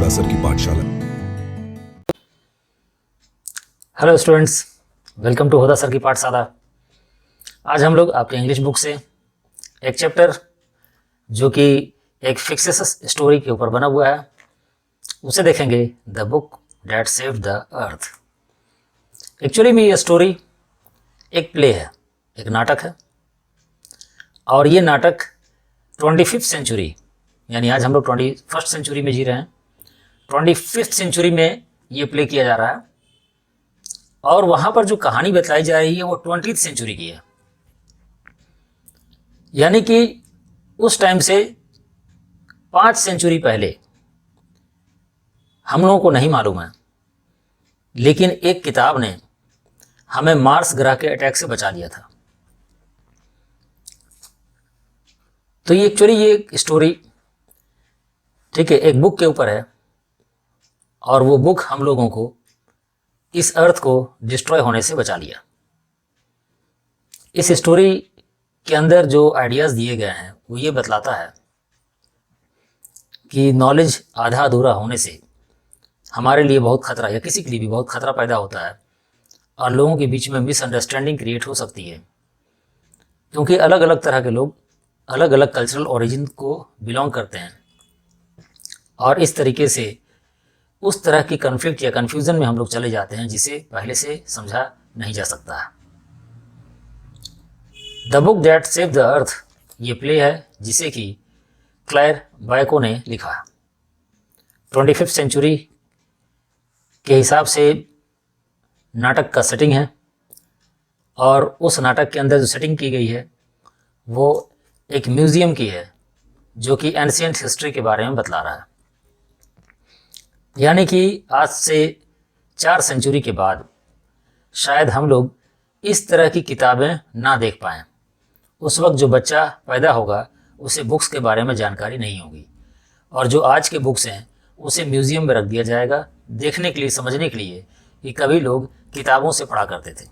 हुदा sir की पाठशाला। Hello students, welcome to Huda sir की पाठशाला। आज हम लोग आपके इंग्लिश बुक से एक चैप्टर जो कि एक फिक्सेस स्टोरी के ऊपर बना हुआ है उसे देखेंगे, the book that saved the earth. Actually में ये स्टोरी एक प्ले है, एक नाटक है, और ये नाटक 25th सेंचुरी, यानी आज हम लोग 21st सेंचुरी में जी रहे हैं, 25th सेंचुरी में ये प्ले किया जा रहा है। और वहाँ पर जो कहानी बताई जा रही है वो 20th सेंचुरी की है, यानी कि उस टाइम से 5 सेंचुरी पहले। हम लोगों को नहीं मालूम है, लेकिन एक किताब ने हमें मार्स ग्रह के अटैक से बचा लिया था। तो ये एक्चुअली ये स्टोरी, ठीक है, एक बुक के ऊपर है, और वो बुक हम लोगों को इस अर्थ को डिस्ट्रॉय होने से बचा लिया। इस स्टोरी के अंदर जो आइडियाज़ दिए गए हैं वो ये बतलाता है कि नॉलेज आधा अधूरा होने से हमारे लिए बहुत खतरा, या किसी के लिए भी बहुत खतरा पैदा होता है, और लोगों के बीच में मिसअंडरस्टैंडिंग क्रिएट हो सकती है, क्योंकि अलग अलग तरह के लोग अलग अलग कल्चरल ओरिजिन को बिलोंग करते हैं, और इस तरीके से उस तरह की कन्फ्लिक्ट या कन्फ्यूज़न में हम लोग चले जाते हैं जिसे पहले से समझा नहीं जा सकता है। The book that saved the earth ये प्ले है जिसे कि क्लेयर बैको ने लिखा। 25th सेंचुरी के हिसाब से नाटक का सेटिंग है, और उस नाटक के अंदर जो सेटिंग की गई है वो एक म्यूज़ियम की है जो कि एंशिएंट हिस्ट्री के बारे में बतला रहा है। यानी कि आज से 4 सेंचुरी के बाद शायद हम लोग इस तरह की किताबें ना देख पाएँ। उस वक्त जो बच्चा पैदा होगा उसे बुक्स के बारे में जानकारी नहीं होगी, और जो आज के बुक्स हैं उसे म्यूज़ियम में रख दिया जाएगा देखने के लिए, समझने के लिए कि कभी लोग किताबों से पढ़ा करते थे।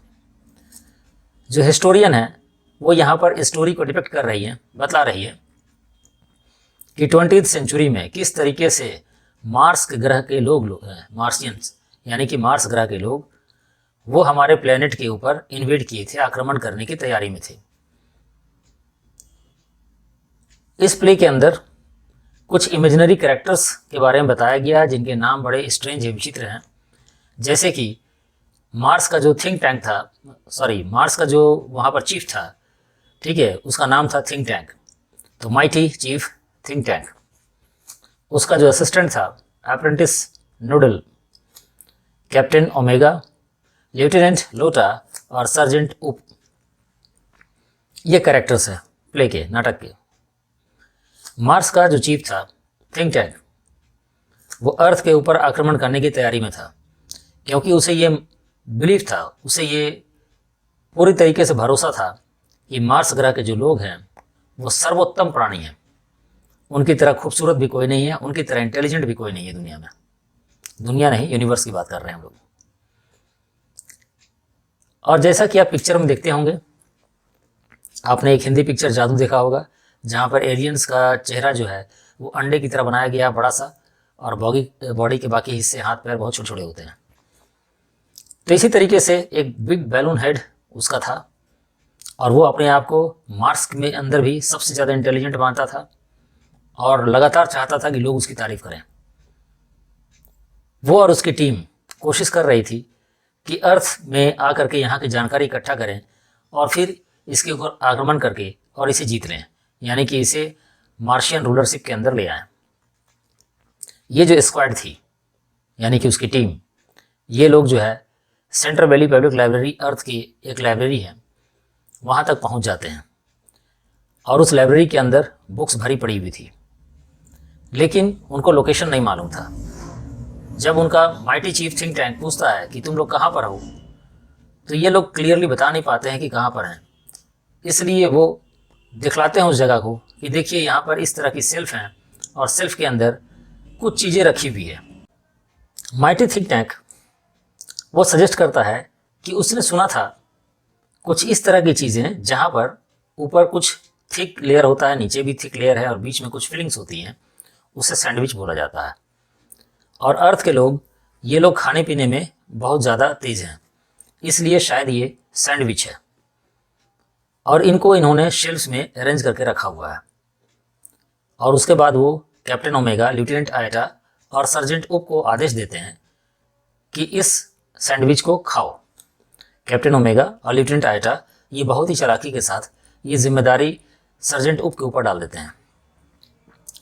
जो हिस्टोरियन है वो यहाँ पर स्टोरी को डिपिक्ट कर रही है, बतला रही है कि 20th सेंचुरी में किस तरीके से मार्स ग्रह के लोग मार्शियंस, यानी कि मार्स ग्रह के लोग, वो हमारे प्लेनेट के ऊपर इन्वेड किए थे, आक्रमण करने की तैयारी में थे। इस प्ले के अंदर कुछ इमेजिनरी कैरेक्टर्स के बारे में बताया गया है जिनके नाम बड़े स्ट्रेंज या विचित्र हैं, जैसे कि मार्स का जो थिंक टैंक था, मार्स का जो वहाँ पर चीफ था, ठीक है, उसका नाम था थिंक टैंक, तो माइटी चीफ थिंक टैंक। उसका जो असिस्टेंट था apprentice noodle, captain omega, lieutenant लोटा और सर्जेंट उप। ये कैरेक्टर्स हैं प्ले के, नाटक के। मार्स का जो चीफ था थिंक टैंक, वो अर्थ के ऊपर आक्रमण करने की तैयारी में था, क्योंकि उसे ये बिलीफ था, उसे ये पूरी तरीके से भरोसा था कि मार्स ग्रह के जो लोग हैं वो सर्वोत्तम प्राणी हैं। उनकी तरह खूबसूरत भी कोई नहीं है, उनकी तरह इंटेलिजेंट भी कोई नहीं है दुनिया में। दुनिया नहीं, यूनिवर्स की बात कर रहे हैं हम लोग। और जैसा कि आप पिक्चर में देखते होंगे, आपने एक हिंदी पिक्चर जादू देखा होगा, जहाँ पर एलियंस का चेहरा जो है वो अंडे की तरह बनाया गया, बड़ा सा, और बॉडी के बाकी हिस्से, हाथ पैर बहुत छोटे छोटे होते हैं। तो इसी तरीके से एक बिग बैलून हेड उसका था, और वो अपने आप को मार्स में अंदर भी सबसे ज़्यादा इंटेलिजेंट मानता था, और लगातार चाहता था कि लोग उसकी तारीफ करें। वो और उसकी टीम कोशिश कर रही थी कि अर्थ में आकर के यहाँ की जानकारी इकट्ठा करें, और फिर इसके ऊपर आक्रमण करके और इसे जीत लें, यानी कि इसे मार्शियन रूलरशिप के अंदर ले आएं। ये जो स्क्वाड थी, यानी कि उसकी टीम, ये लोग जो है सेंट्रल वैली पब्लिक लाइब्रेरी, अर्थ की एक लाइब्रेरी है, वहाँ तक पहुँच जाते हैं, और उस लाइब्रेरी के अंदर बुक्स भरी पड़ी हुई थी, लेकिन उनको लोकेशन नहीं मालूम था। जब उनका माइटी चीफ थिंक टैंक पूछता है कि तुम लोग कहाँ पर हो, तो ये लोग क्लियरली बता नहीं पाते हैं कि कहाँ पर हैं, इसलिए वो दिखलाते हैं उस जगह को कि देखिए यहाँ पर इस तरह की सेल्फ हैं, और सेल्फ के अंदर कुछ चीज़ें रखी हुई है। माइटी थिंक टैंक वो सजेस्ट करता है कि उसने सुना था कुछ इस तरह की चीज़ें जहाँ पर ऊपर कुछ थिक लेयर होता है, नीचे भी थिक लेयर है, और बीच में कुछ फिलिंग्स होती हैं, उसे सैंडविच बोला जाता है। और अर्थ के लोग, ये लोग खाने पीने में बहुत ज़्यादा तेज़ हैं, इसलिए शायद ये सैंडविच है और इनको इन्होंने शेल्फ्स में अरेंज करके रखा हुआ है। और उसके बाद वो कैप्टन ओमेगा, लेफ्टिनेंट आयटा और सर्जेंट उप को आदेश देते हैं कि इस सैंडविच को खाओ। कैप्टन ओमेगा और लेफ्टिनेंट आयटा ये बहुत ही चालाकी के साथ ये जिम्मेदारी सर्जेंट उप के ऊपर डाल देते हैं।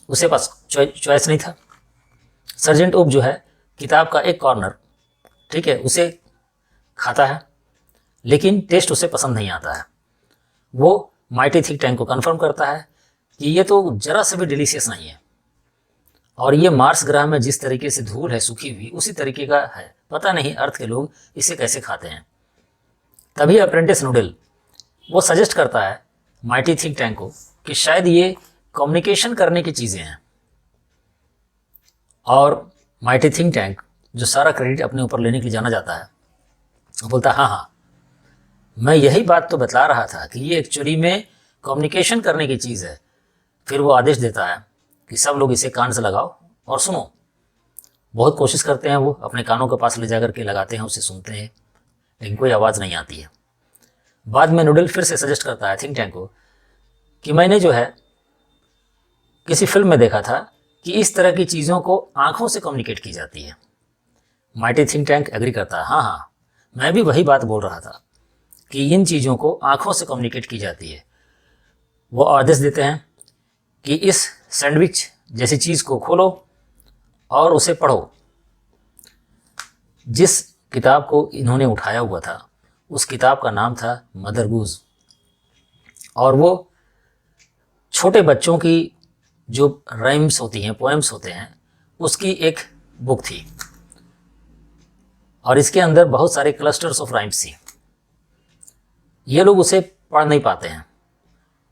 उसे पास चॉइस नहीं था। सर्जेंट उप जो है किताब का एक कॉर्नर, ठीक है, उसे खाता है, लेकिन टेस्ट उसे पसंद नहीं आता है। वो माइटी थिंक टैंक को कंफर्म करता है कि ये तो जरा से भी डिलीशियस नहीं है और ये मार्स ग्रह में जिस तरीके से धूल है सूखी हुई उसी तरीके का है, पता नहीं अर्थ के लोग इसे कैसे खाते हैं। तभी अप्रेंटिस नूडल वो सजेस्ट करता है माइटी थिंक टैंक को कि शायद ये कम्युनिकेशन करने की चीज़ें हैं। और माइटी थिंक टैंक जो सारा क्रेडिट अपने ऊपर लेने के लिए जाना जाता है, वो बोलता है हाँ, मैं यही बात तो बतला रहा था कि ये एक्चुअली में कम्युनिकेशन करने की चीज़ है। फिर वो आदेश देता है कि सब लोग इसे कान से लगाओ और सुनो। बहुत कोशिश करते हैं, वो अपने कानों के पास ले जाकर के लगाते हैं, उसे सुनते हैं, लेकिन कोई आवाज़ नहीं आती है। बाद में नूडल फिर से सजेस्ट करता है थिंक टैंक को कि मैंने जो है किसी फिल्म में देखा था कि इस तरह की चीज़ों को आँखों से कम्युनिकेट की जाती है। माइटी थिंक टैंक एग्री करता है, हाँ, मैं भी वही बात बोल रहा था कि इन चीज़ों को आँखों से कम्युनिकेट की जाती है। वो आदेश देते हैं कि इस सैंडविच जैसी चीज़ को खोलो और उसे पढ़ो। जिस किताब को इन्होंने उठाया हुआ था उस किताब का नाम था मदर गूज, और वो छोटे बच्चों की जो राइम्स होती हैं, पोएम्स होते हैं, उसकी एक बुक थी और इसके अंदर बहुत सारे क्लस्टर्स ऑफ राइम्स थी। ये लोग उसे पढ़ नहीं पाते हैं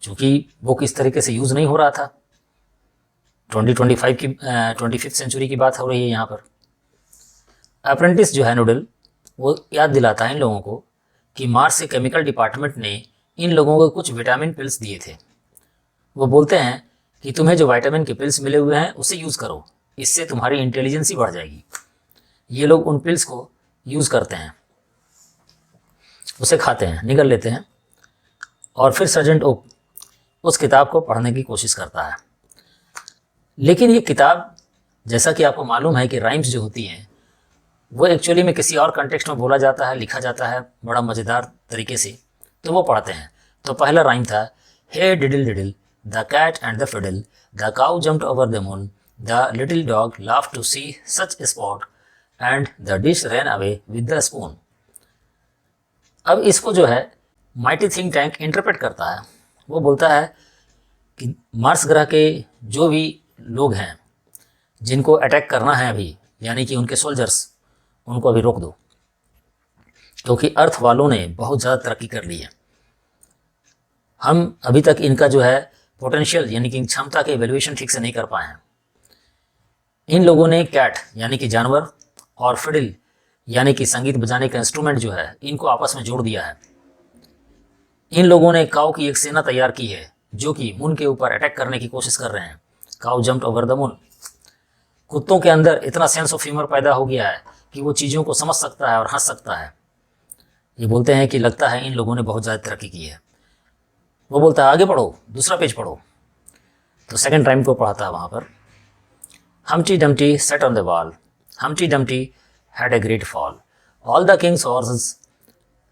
क्योंकि बुक इस तरीके से यूज़ नहीं हो रहा था। 25th सेंचुरी की बात हो रही है यहाँ पर। अप्रेंटिस जो है नूडल वो याद दिलाता है इन लोगों को कि मार्स के केमिकल डिपार्टमेंट ने इन लोगों को कुछ विटामिन पिल्स दिए थे। वो बोलते हैं कि तुम्हें जो विटामिन के पिल्स मिले हुए हैं उसे यूज़ करो, इससे तुम्हारी इंटेलिजेंस ही बढ़ जाएगी। ये लोग उन पिल्स को यूज़ करते हैं, उसे खाते हैं, निगल लेते हैं और फिर सर्जेंट ओक उस किताब को पढ़ने की कोशिश करता है। लेकिन ये किताब, जैसा कि आपको मालूम है कि राइम्स जो होती हैं वो एक्चुअली में किसी और कंटेक्स्ट में बोला जाता है, लिखा जाता है बड़ा मज़ेदार तरीके से, तो वो पढ़ते हैं। तो पहला राइम था, hey diddle diddle the cat and the fiddle, the cow jumped over the moon, the little dog laughed to see such sport and the dish ran away with the spoon. अब इसको जो है mighty think tank interpret करता है। वो बोलता है कि मार्स ग्रह के जो भी लोग हैं जिनको अटैक करना है अभी, यानी कि उनके सोल्जर्स, उनको अभी रोक दो, क्योंकि अर्थ वालों ने बहुत ज़्यादा तरक्की कर ली है। हम अभी तक इनका जो है पोटेंशियल यानी कि क्षमता के एवेल्यूएशन ठीक से नहीं कर पाए हैं। इन लोगों ने कैट यानी कि जानवर और फिडल यानी कि संगीत बजाने का इंस्ट्रूमेंट जो है इनको आपस में जोड़ दिया है। इन लोगों ने काऊ की एक सेना तैयार की है जो कि मून के ऊपर अटैक करने की कोशिश कर रहे हैं। काऊ जम्प्ड ओवर द मून। कुत्तों के अंदर इतना सेंस ऑफ ह्यूमर पैदा हो गया है कि वो चीज़ों को समझ सकता है और हंस सकता है। ये बोलते हैं कि लगता है इन लोगों ने बहुत ज़्यादा तरक्की की है। वो बोलता है आगे पढ़ो, दूसरा पेज पढ़ो। तो सेकंड टाइम को पढ़ाता है वहाँ पर, Humpty Dumpty sat on the wall. Humpty Dumpty had a great fall. All the king's horses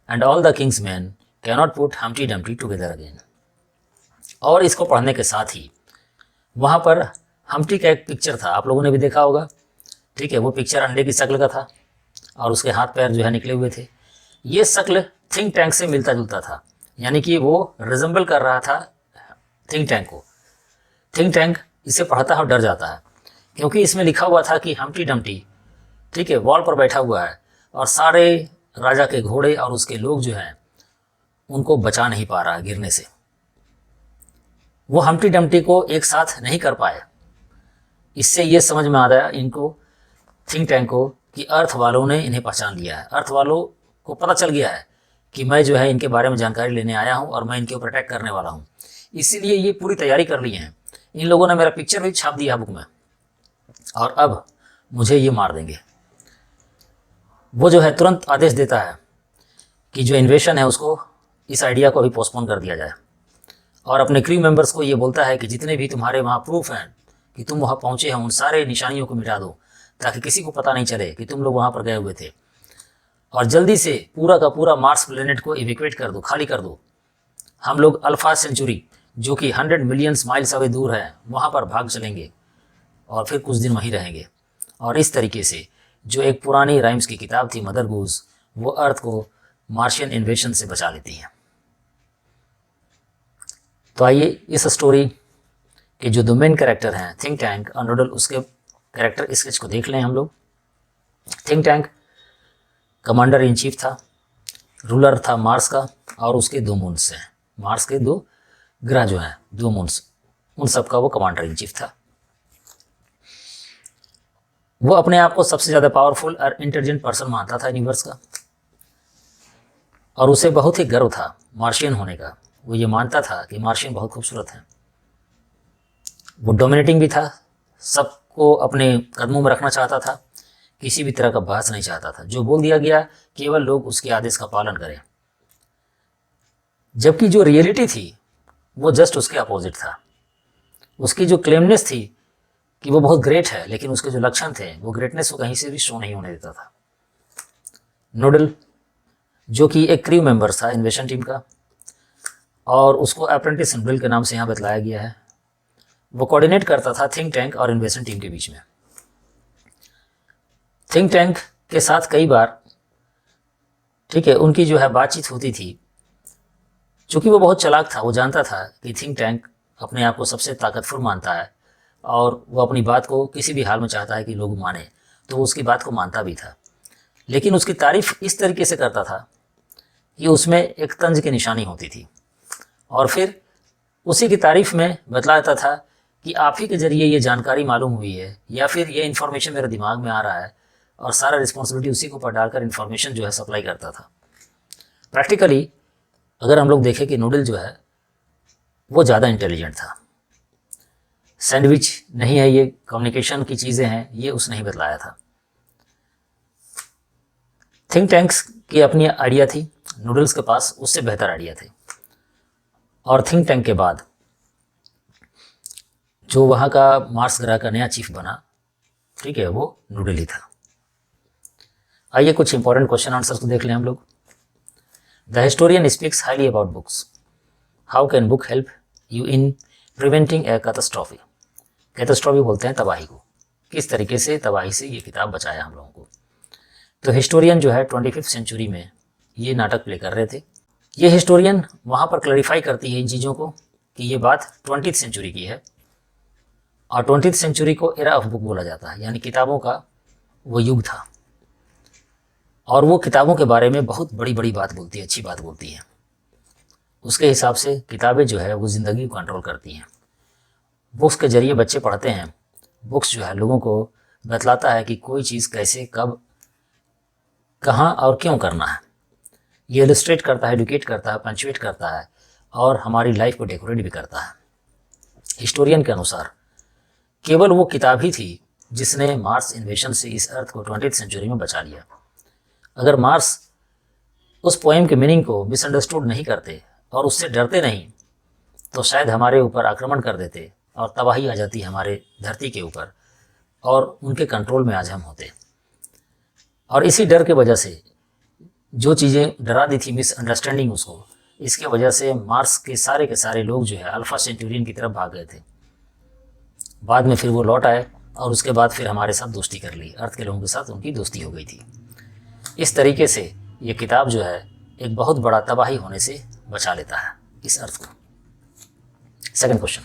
and all the king's men cannot put Humpty Dumpty together again. और इसको पढ़ने के साथ ही वहाँ पर हम्प्टी का एक पिक्चर था, आप लोगों ने भी देखा होगा, ठीक है। वो पिक्चर अंडे की शक्ल का था और उसके हाथ पैर जो है निकले हुए थे। ये शक्ल थिंक टैंक से मिलता जुलता था, यानी कि वो रिजेंबल कर रहा था थिंक टैंक को। थिंक टैंक इसे पढ़ता है और डर जाता है क्योंकि इसमें लिखा हुआ था कि हम्प्टी डम्प्टी, ठीक है, वॉल पर बैठा हुआ है और सारे राजा के घोड़े और उसके लोग जो हैं उनको बचा नहीं पा रहा है गिरने से। वो हम्प्टी डम्प्टी को एक साथ नहीं कर पाए। इससे ये समझ में आ रहा है इनको, थिंक टैंक को, कि अर्थ वालों ने इन्हें पहचान लिया है। अर्थ वालों को पता चल गया है कि मैं जो है इनके बारे में जानकारी लेने आया हूँ और मैं इनके ऊपर अटैक करने वाला हूँ। इसीलिए ये पूरी तैयारी कर ली है। इन लोगों ने मेरा पिक्चर भी छाप दिया बुक में और अब मुझे ये मार देंगे। वो जो है तुरंत आदेश देता है कि जो इन्वेशन है उसको, इस आइडिया को अभी पोस्टपोन कर दिया जाए, और अपने क्रू मेंबर्स को ये बोलता है कि जितने भी तुम्हारे वहाँ प्रूफ हैं कि तुम वहाँ पहुँचे हैं उन सारे निशानियों को मिटा दो, ताकि किसी को पता नहीं चले कि तुम लोग वहाँ पर गए हुए थे, और जल्दी से पूरा का पूरा मार्स प्लेनेट को इवैक्यूएट कर दो, खाली कर दो। हम लोग अल्फा सेंचुरी जो कि 100 मिलियन माइल्स अवे दूर है वहाँ पर भाग चलेंगे और फिर कुछ दिन वहीं रहेंगे। और इस तरीके से जो एक पुरानी राइम्स की किताब थी मदर गूज, वो अर्थ को मार्शियन इन्वेशन से बचा लेती है। तो आइए इस स्टोरी के जो दो मेन कैरेक्टर हैं थिंक टैंक और नूडल, उसके कैरेक्टर स्केच को देख लें हम लोग। Think tank commander in chief था, रूलर था मार्स का, और उसके 2 मून्स हैं, मार्स के 2 ग्रह जो हैं 2 मून्स, उन सब का वो कमांडर इन चीफ था। वो अपने आप को सबसे ज़्यादा पावरफुल और इंटेलिजेंट पर्सन मानता था यूनिवर्स का, और उसे बहुत ही गर्व था मार्शियन होने का। वो ये मानता था कि मार्शियन बहुत खूबसूरत हैं। वो डोमिनेटिंग भी था, सबको अपने कदमों में रखना चाहता था, किसी भी तरह का बहस नहीं चाहता था, जो बोल दिया गया केवल लोग उसके आदेश का पालन करें। जबकि जो रियलिटी थी वो जस्ट उसके अपोजिट था। उसकी जो क्लेमनेस थी कि वो बहुत ग्रेट है, लेकिन उसके जो लक्षण थे वो ग्रेटनेस को कहीं से भी शो नहीं होने देता था। नूडल जो कि एक क्रू मेंबर था इन्वेशन टीम का, और उसको अप्रेंटिस नूडल के नाम से यहाँ बतलाया गया है, वो कोऑर्डिनेट करता था थिंक टैंक और इन्वेशन टीम के बीच में। थिंक टैंक के साथ कई बार, ठीक है, उनकी जो है बातचीत होती थी। चूँकि वो बहुत चालाक था, वो जानता था कि थिंक टैंक अपने आप को सबसे ताकतवर मानता है और वो अपनी बात को किसी भी हाल में चाहता है कि लोग माने, तो वो उसकी बात को मानता भी था। लेकिन उसकी तारीफ इस तरीके से करता था कि उसमें एक तंज की निशानी होती थी, और फिर उसी की तारीफ में बतलाता था कि आप ही के ज़रिए ये जानकारी मालूम हुई है, या फिर ये इन्फॉर्मेशन मेरे दिमाग में आ रहा है, और सारा रिस्पॉन्सिबिलिटी उसी के ऊपर डालकर इन्फॉर्मेशन जो है सप्लाई करता था। प्रैक्टिकली अगर हम लोग देखें कि नूडल जो है वो ज़्यादा इंटेलिजेंट था। सैंडविच नहीं है ये, कम्युनिकेशन की चीज़ें हैं, ये उसने ही बतलाया था। थिंक टैंक्स की अपनी आइडिया थी, नूडल्स के पास उससे बेहतर आइडिया थे, और थिंक टैंक के बाद जो वहाँ का मार्स ग्रह का नया चीफ बना, ठीक है, वो नूडल ही था। आइए कुछ इंपॉर्टेंट क्वेश्चन आंसर्स को देख लें हम लोग। The historian speaks highly about books, how can book help you in preventing A catastrophe. Catastrophe बोलते हैं तबाही को, किस तरीके से तबाही से ये किताब बचाया हम लोगों को। तो हिस्टोरियन जो है 25वीं सेंचुरी में ये नाटक प्ले कर रहे थे। ये हिस्टोरियन वहाँ पर क्लैरिफाई करती है इन चीज़ों को कि ये बात 20वीं सेंचुरी की है, और 20वीं सेंचुरी को एरा ऑफ बुक बोला जाता है, यानी किताबों का वो युग था, और वो किताबों के बारे में बहुत बड़ी बड़ी बात बोलती है, अच्छी बात बोलती है। उसके हिसाब से किताबें जो है वो ज़िंदगी को कंट्रोल करती हैं। बुक्स के ज़रिए बच्चे पढ़ते हैं, बुक्स जो है लोगों को बतलाता है कि कोई चीज़ कैसे, कब, कहाँ और क्यों करना है। ये इलस्ट्रेट करता है, एडुकेट करता है, पंचुएट करता है, और हमारी लाइफ को डेकोरेट भी करता है। हिस्टोरियन के अनुसार केवल वो किताब ही थी जिसने मार्स इन्वेशन से इस अर्थ को 20वीं सेंचुरी में बचा लिया। अगर मार्स उस पोएम के मीनिंग को मिसअंडरस्टूड नहीं करते और उससे डरते नहीं, तो शायद हमारे ऊपर आक्रमण कर देते और तबाही आ जाती हमारे धरती के ऊपर, और उनके कंट्रोल में आज हम होते। और इसी डर के वजह से जो चीज़ें डरा दी थी, मिसअंडरस्टैंडिंग उसको, इसके वजह से मार्स के सारे लोग जो है अल्फा सेंचुरियन की तरफ भाग गए थे। बाद में फिर वो लौट आए, और उसके बाद फिर हमारे साथ दोस्ती कर ली, अर्थ के लोगों के साथ उनकी दोस्ती हो गई थी। इस तरीके से ये किताब जो है एक बहुत बड़ा तबाही होने से बचा लेता है इस अर्थ को। Second question,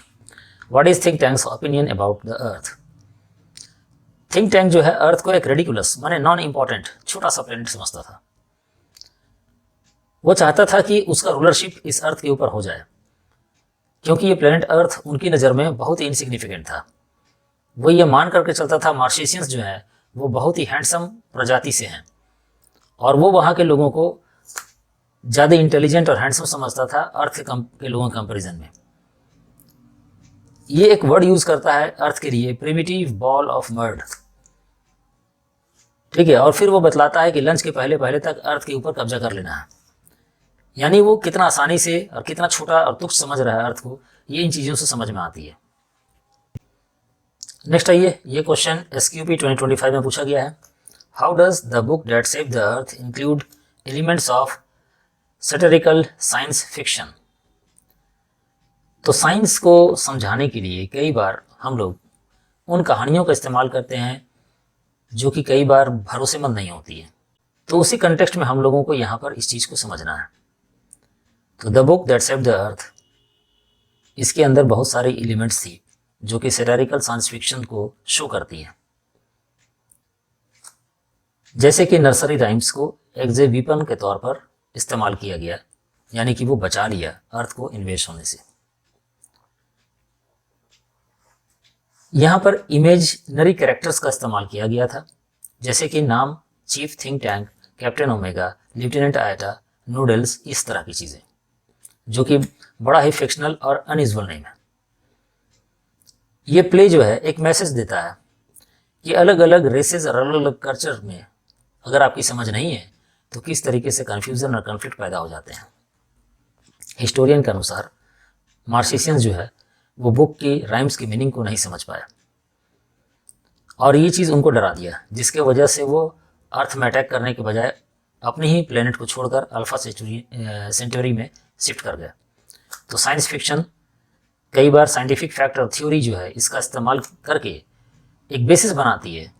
what is think tanks opinion about the earth. Think tank जो है अर्थ को एक रेडिकुलस, माने नॉन इम्पॉर्टेंट, छोटा सा प्लेनेट समझता था। वो चाहता था कि उसका रूलरशिप इस अर्थ के ऊपर हो जाए, क्योंकि ये प्लेनेट अर्थ उनकी नज़र में बहुत ही इनसिग्निफिकेंट था। वो ये मान करके चलता था मार्शियंस जो है वो बहुत ही हैंडसम प्रजाति से हैं, और वो वहाँ के लोगों को ज़्यादा इंटेलिजेंट और हैंडसम समझता था अर्थ के लोगों के कंपेरिजन में। ये एक वर्ड यूज़ करता है अर्थ के लिए, प्रिमिटिव बॉल ऑफ मर्ड। ठीक है। और फिर वो बतलाता है कि लंच के पहले पहले तक अर्थ के ऊपर कब्जा कर लेना है। यानी वो कितना आसानी से और कितना छोटा और तुच्छ समझ रहा है अर्थ को, ये इन चीज़ों से समझ में आती है। नेक्स्ट आइए, ये क्वेश्चन SQP 2025 में पूछा गया है। How does the book date save the earth include elements of satirical science fiction. तो साइंस को समझाने के लिए कई बार हम लोग उन कहानियों का इस्तेमाल करते हैं जो कि कई बार भरोसेमंद नहीं होती है। तो उसी कंटेक्स्ट में हम लोगों को यहाँ पर इस चीज़ को समझना है। तो the book that saved the earth, इसके अंदर बहुत सारे एलिमेंट्स थी जो कि सैटिरिकल साइंस फिक्शन को शो करती है। जैसे कि नर्सरी राइम्स को एज ए वीपन के तौर पर इस्तेमाल किया गया, यानी कि वो बचा लिया अर्थ को इन्वेस्ट होने से। यहाँ पर इमेजनरी कैरेक्टर्स का इस्तेमाल किया गया था, जैसे कि नाम, chief think tank, captain omega, lieutenant eta, noodles, इस तरह की चीज़ें, जो कि बड़ा ही फिक्शनल और अनयूजुअल नेम है। ये प्ले जो है एक मैसेज देता है कि अलग अलग रेसेस और अलग अलग कल्चर में अगर आपकी समझ नहीं है तो किस तरीके से कन्फ्यूज़न और कन्फ्लिक्ट पैदा हो जाते हैं। हिस्टोरियन के अनुसार मार्क्सियंस जो है वो बुक की राइम्स की मीनिंग को नहीं समझ पाया और ये चीज़ उनको डरा दिया, जिसके वजह से वो अर्थ में अटैक करने के बजाय अपनी ही प्लेनेट को छोड़कर अल्फा सेंचुरी में शिफ्ट कर गया। तो साइंस फिक्शन कई बार साइंटिफिक फैक्ट और थ्योरी जो है इसका इस्तेमाल करके एक बेसिस बनाती है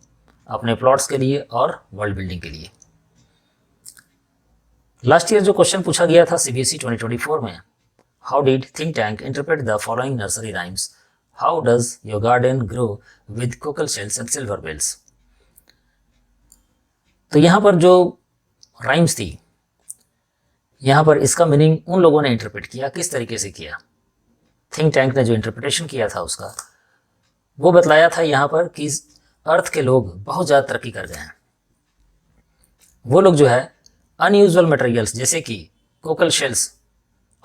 अपने प्लॉट्स के लिए और वर्ल्ड बिल्डिंग के लिए। लास्ट ईयर जो क्वेश्चन पूछा गया था CBSE 2024 में, how did think tank interpret the following nursery rhymes, how does your garden grow with cockle shells and silver bells. तो यहाँ पर जो राइम्स थी, यहाँ पर इसका मीनिंग उन लोगों ने इंटरप्रेट किया, किस तरीके से किया। थिंक टैंक ने जो इंटरप्रिटेशन किया था उसका, वो बतलाया था यहाँ पर कि अर्थ के लोग बहुत ज़्यादा तरक्की कर गए हैं। वो लोग जो है अनयूजुअल मटेरियल्स जैसे कि कोकल शेल्स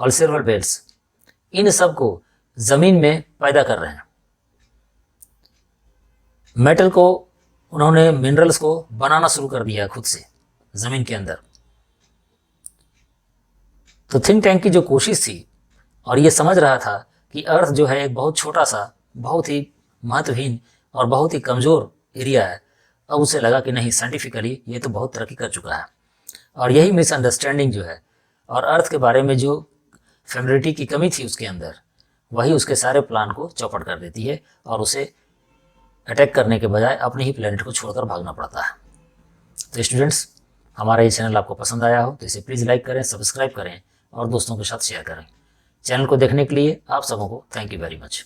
और सिल्वर बेल्स, इन सब को ज़मीन में पैदा कर रहे हैं। मेटल को उन्होंने, मिनरल्स को बनाना शुरू कर दिया खुद से ज़मीन के अंदर। तो थिंक टैंक की जो कोशिश थी और ये समझ रहा था कि अर्थ जो है एक बहुत छोटा सा, बहुत ही महत्वहीन और बहुत ही कमज़ोर एरिया है, अब उसे लगा कि नहीं, साइंटिफिकली ये तो बहुत तरक्की कर चुका है। और यही मिसअंडरस्टैंडिंग जो है और अर्थ के बारे में जो फेमिलिटी की कमी थी उसके अंदर, वही उसके सारे प्लान को चौपट कर देती है और उसे अटैक करने के बजाय अपने ही प्लेनेट को छोड़कर भागना पड़ता है। तो स्टूडेंट्स, हमारा ये चैनल आपको पसंद आया हो तो इसे प्लीज़ लाइक करें, सब्सक्राइब करें और दोस्तों के साथ शेयर करें। चैनल को देखने के लिए आप सबों को थैंक यू वेरी मच।